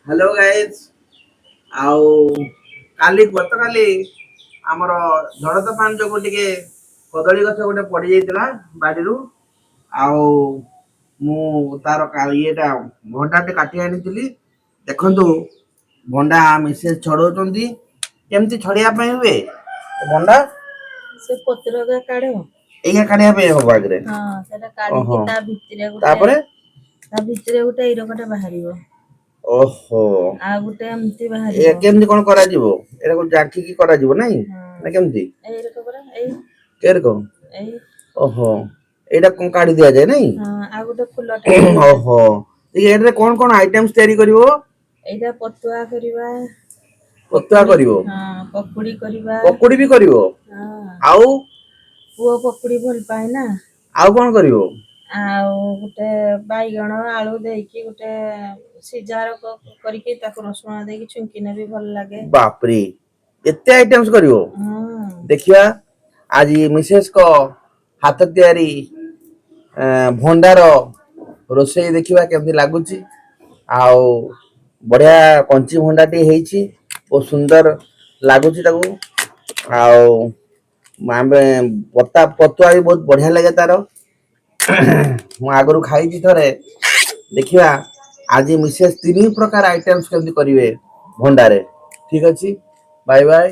Hello guys आउ काली गत काली आमर झड़ तोफान जो टे कदली गछ गोटे पड़ जाता बाड़ी आउ मु तार ये भंडा टे काटी आनी देखु भंडा मिसेस छड़ौ केमती छड़िया हुए भंडा से पत्र का काढो एइया काढिया पे हो बागरे हां सेटा काढी ओहो ता भितरे गुटे तापरे ता भितरे गुटे इरकटा बाहरिबो ओहो आ गुटे एमती ए बाहरिबो केमती कोन करा जीवो एरा को जाठी की करा जीवो नहीं ना केमती ए इरक परा ए केर को ए ओहो एटा कोन काढी दिया जाय नहीं हां आ गुटे फुलटा ओहो ए एरे कोन कोन आइटम्स तयारी करिवो एटा पतुआ करिवा पतुआ करिवो हां पकुड़ी करिवा पकोड़ी भी करिवो हां आउ पुओ पकुड़ी भल पाए ना आउ कोन करिवो आउ गुटे बाईगण आलू देकी गुटे सिजार करके ताको रसुण देकी छुंकीने भी भल लागे बाप रे एते आइटम्स करिवो हां देखिया आज मिसेस को हाथ तयारी भंडार रोषे देखिबा केमती लागुची आउ बढ़िया कंची भंडाटी हेची बहुत सुंदर लागुची ताको आउ मामे पत्ता पतुआ भी बहुत बढ़िया लगे तार मु आगरु खाई थरे देखिबा आज मिसेस तीन प्रकार आइटम्स केमती करिवे भंडारे ठीक अछि बाय बाय।